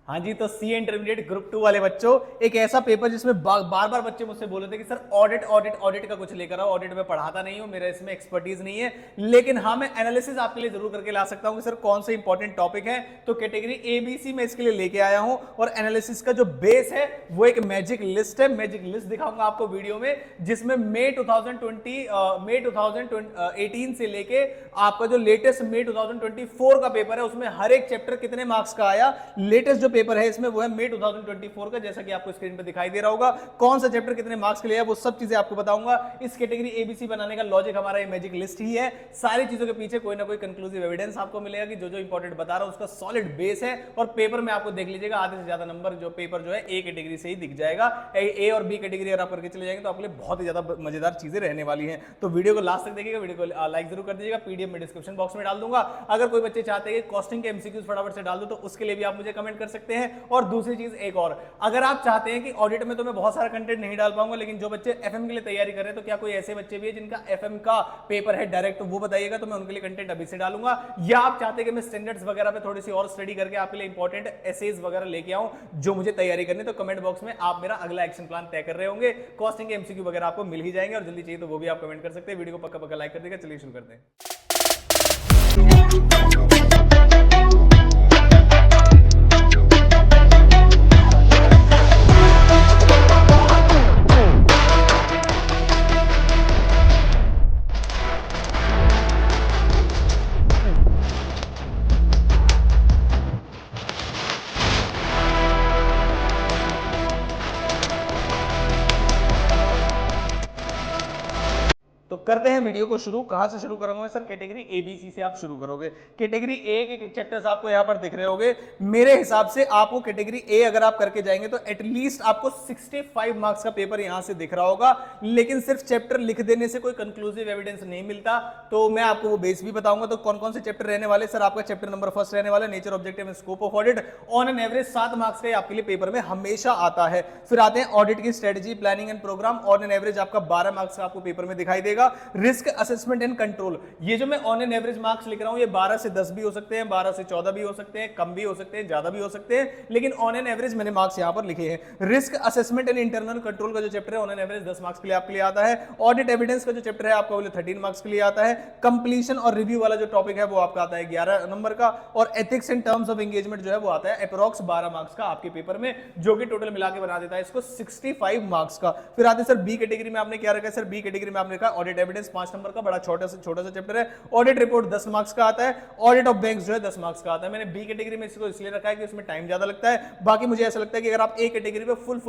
हाँ जी, तो सी intermediate group 2 वाले बच्चों, एक ऐसा पेपर जिसमें बार बार बच्चे मुझसे बोले थे कि सर ऑडिट ऑडिट ऑडिट का कुछ लेकर आओ। ऑडिट में पढ़ाता नहीं हूं, मेरा इसमें एक्सपर्टीज नहीं है, लेकिन हाँ मैं एनालिसिस आपके लिए जरूर करके ला सकता हूं कि सर कौन से इंपॉर्टेंट टॉपिक है। तो कैटेगरी एबीसी में इसके लिए लेके आया हूं, और एनालिसिस का जो बेस है वो एक मैजिक लिस्ट है। मैजिक लिस्ट दिखाऊंगा आपको वीडियो में, जिसमें मई 2018 से लेके आपका जो लेटेस्ट मई 2024 का पेपर है, उसमें हर एक चैप्टर कितने मार्क्स का आया। लेटेस्ट जो पेपर है इसमें वो है मई 2024 का, जैसा कि आपको स्क्रीन पे दिखाई दे रहा होगा। कौन सा चैप्टर कितने मार्क्स के लिए है वो सब चीजें आपको बताऊंगा। इस कैटेगरी एबीसी बनाने का लॉजिक हमारा ये मैजिक लिस्ट ही है। सारी चीजों के पीछे कोई ना कोई कंक्लूसिव एविडेंस आपको मिलेगा कि जो जो इंपॉर्टेंट बता रहा हूं उसका सॉलिड बेस है। और पेपर में आपको देख लीजिएगा आधे से ज्यादा नंबर जो पेपर जो है ए कैटेगरी से ही दिख जाएगा। ए और बी कैटेगरी अगर आप करके चले जाएंगे तो आपके लिए बहुत ही ज्यादा मजेदार चीजें रहने वाली हैं। तो वीडियो को लास्ट तक देखिएगा, वीडियो को लाइक जरूर कर दीजिएगा। पीडीएफ में डिस्क्रिप्शन बॉक्स में डाल दूंगा। अगर कोई बच्चे चाहते हैं कि कॉस्टिंग के एमसीक्यूज फटाफट से डाल दो तो उसके लिए भी आप मुझे कमेंट कर सकते हैं। और दूसरी चीज एक और, अगर आप चाहते हैं कि ऑडिट में तो मैं बहुत सारा कंटेंट नहीं डाल पाऊंगा, लेकिन जो बच्चे एफएम के लिए तैयारी कर रहे हैं, तो क्या कोई ऐसे बच्चे भी है जिनका एफएम का पेपर है डायरेक्ट, तो वो बताइएगा, तो मैं उनके लिए कंटेंट अभी से डालूंगा। या आप चाहते हैं कि मैं स्टैंडर्ड्स वगैरह पे थोड़ी सी और स्टडी करके आपके लिए इंपॉर्टेंट एसेज वगैरह लेके आऊं जो मुझे तैयारी करनी, तो कमेंट बॉक्स में आप मेरा अगला एक्शन प्लान तय कर रहे होंगे। कॉस्टिंग के एमसीक्यू वगैरह आपको मिल ही जाएंगे, और जल्दी चाहिए तो वो भी आप कमेंट कर सकते हैं। वीडियो को पक्का पक्का लाइक कर देगा। चलिए शुरू करते हैं। तो करते हैं वीडियो को शुरू। कहां से शुरू करूंगा सर? कैटेगरी एबीसी से आप शुरू करोगे। कैटेगरी ए के चैप्टर्स आपको यहां पर दिख रहे होंगे। मेरे हिसाब से आपको कैटेगरी ए अगर आप करके जाएंगे तो एटलीस्ट आपको 65 मार्क्स का पेपर यहां से दिख रहा होगा। लेकिन सिर्फ चैप्टर लिख देने से कोई कंक्लूसिव एविडेंस नहीं मिलता, तो मैं आपको वो बेस भी बताऊंगा। तो कौन कौन से चैप्टर रहने वाले? सर आपका चैप्टर नंबर फर्स्ट रहने वाला nature, objective and scope of audit. On an average 7 marks का आपके लिए पेपर में हमेशा आता है। फिर आते हैं ऑडिट की strategy, planning and program. On an average आपका 12 मार्क्स का आपको पेपर में दिखाई देगा। रिस्क असेसमेंट एंड कंट्रोल, ये जो मैं ऑन एन एवरेज मार्क्स लिख रहा हूं, ये 12 से 10 भी हो सकते हैं, 12 से 14 भी हो सकते हैं, कम भी हो सकते हैं, ज्यादा भी हो सकते हैं, लेकिन ऑन एन एवरेज मैंने मार्क्स यहां पर लिखे हैं। Risk assessment and internal control का जो चैप्टर है ऑन एन एवरेज 10 मार्क्स के लिए आपके लिए आता है। ऑडिट एविडेंस का जो चैप्टर है आपका 13 मार्क्स के लिए आता है। कंप्लीशन और रिव्यू वाला जो टॉपिक है वो आपका आता है 11 नंबर का। और ethics and terms of engagement जो है वो आता है अप्रॉक्स 12 मार्क्स का आपके पेपर में, जो कि टोटल मिला के बना देता है इसको 65 मार्क्स का। फिर आते सर बी कैटेगरी में आपने क्या रखा है? सर बी कैटेगरी में आपने रखा ऑडिट एविडेंस 5 नंबर का, बड़ा छोटा सा चैप्टर है। ऑडिट रिपोर्ट 10 मार्क्स का आता है। ऑडिट ऑफ बैंक्स जो है 10 मार्क्स का आता है। मैंने बी कैटेगरी में इसको इसलिए रखा है कि उसमें टाइम ज्यादा लगता है। बाकी मुझे ऐसा लगता है कि अगर आप ए कैटेगरी पे फुल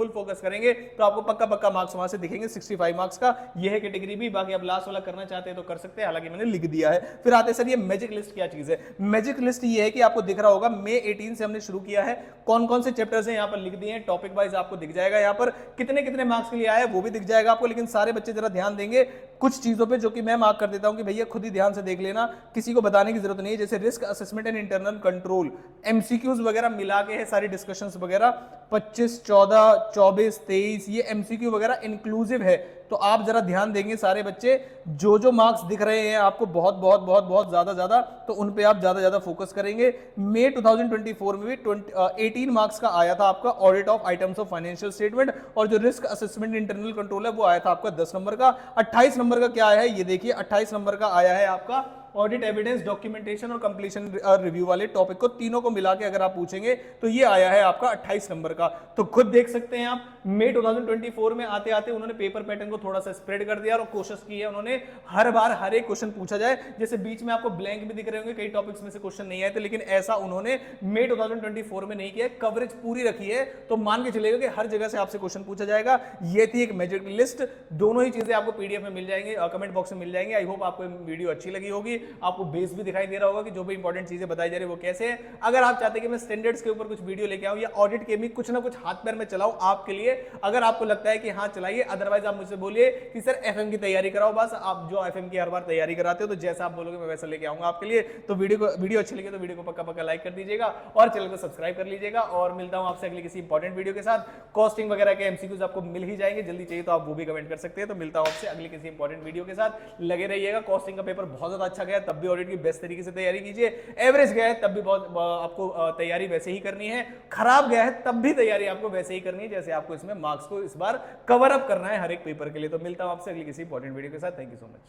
फोकस करेंगे तो आपको पक्का मार्क्स वहां से दिखेंगे 65 मार्क्स का। यह है कैटेगरी भी। बाकी आप लास्ट वाला करना चाहते हैं तो कर सकते हैं, हालांकि मैंने लिख दिया है। फिर आते सर ये मैजिक लिस्ट क्या चीज है? मैजिक लिस्ट ये है कि आपको दिख रहा होगा मई 18 से हमने शुरू किया है। कौन कौन से चैप्टर्स हैं यहां पर लिख दिए हैं, टॉपिक वाइज आपको दिख जाएगा। यहां पर कितने कितने मार्क्स के लिए आया है वो भी दिख जाएगा आपको। लेकिन सारे बच्चे जरा ध्यान देंगे कुछ चीजों पे, जो कि मैं मार्क कर देता हूं कि भैया खुद ही ध्यान से देख लेना, किसी को बताने की जरूरत नहीं है। जैसे risk assessment and internal control, MCQs वगैरह मिला के है सारी डिस्कशंस वगैरह, 25, 14, 24, 23 ये एमसीक्यू वगैरह इंक्लूसिव है। तो आप जरा ध्यान देंगे सारे बच्चे, जो जो मार्क्स दिख रहे हैं आपको बहुत ज्यादा, तो उन पे आप ज्यादा फोकस करेंगे। मई 2024 में भी 18 मार्क्स का आया था आपका audit of items of financial statement, और जो रिस्क असेसमेंट इंटरनल कंट्रोल है वो आया था आपका 10 नंबर का। 28 नंबर का क्या आया है ये देखिए, 28 नंबर का आया है आपका ऑडिट एविडेंस, डॉक्यूमेंटेशन और कंप्लीशन रिव्यू वाले टॉपिक को, तीनों को मिला के अगर आप पूछेंगे तो ये आया है आपका 28 नंबर का। तो खुद देख सकते हैं आप, मई 2024 में आते आते उन्होंने पेपर पैटर्न को थोड़ा सा स्प्रेड कर दिया और कोशिश की है उन्होंने हर बार हर एक क्वेश्चन पूछा जाए। जैसे बीच में आपको ब्लैंक भी दिख रहे होंगे, कई टॉपिक्स में से क्वेश्चन नहीं आए थे, लेकिन ऐसा उन्होंने मई 2024 में नहीं किया। कवरेज पूरी रखी है, तो मान के चलेगा कि हर जगह से आपसे क्वेश्चन पूछा जाएगा। ये थी एक मैजिक लिस्ट। दोनों ही चीजें आपको पीडीएफ में मिल जाएंगे, कमेंट बॉक्स में मिल जाएंगे। आई होप आपको वीडियो अच्छी लगी होगी। आपको बेस भी दिखाई दे रहा होगा कि जो भी इंपॉर्टेंट चीजें बताई जा रही है वो कैसे है। अगर आप चाहते हैं कि मैं स्टैंडर्ड्स के ऊपर कुछ वीडियो लेके आऊं या ऑडिट के भी कुछ ना कुछ हाथ पैर में चलाऊं आपके लिए, अगर आपको लगता है कि हाँ चलाइए, अदरवाइज आप मुझसे बोलिए कि सर एफएम की तैयारी कराओ। बस आप जो एफएम की हर बार तैयारी कराते हो, तो जैसा आप बोलोगे मैं वैसा लेके आऊंगा आपके लिए। तो वीडियो अच्छी लगी तो वीडियो को पक्का लाइक कर दीजिएगा और चैनल को सब्सक्राइब कर लीजिएगा। और मिलता हूं आपसे अगली किसी इंपॉर्टेंट वीडियो के साथ। कॉस्टिंग वगैरह के एमसीक्यूज आपको मिल ही जाएंगे, जल्दी चाहिए तो आप वो भी कमेंट कर सकते हैं। तो मिलता हूं आपसे अगली किसी इंपॉर्टेंट वीडियो के साथ। लगे रहिएगा, कॉस्टिंग का पेपर बहुत ज्यादा अच्छा गया। गया तब भी ऑडिट की बेस्ट तरीके से तैयारी कीजिए, एवरेज गया है तब भी बहुत आपको तैयारी वैसे ही करनी है, खराब गया है तब भी तैयारी आपको वैसे ही करनी है जैसे आपको इसमें मार्क्स को इस बार कवर अप करना है हर एक पेपर के लिए। तो मिलता हूं आपसे अगली किसी इंपॉर्टेंट वीडियो के साथ। Thank you so much.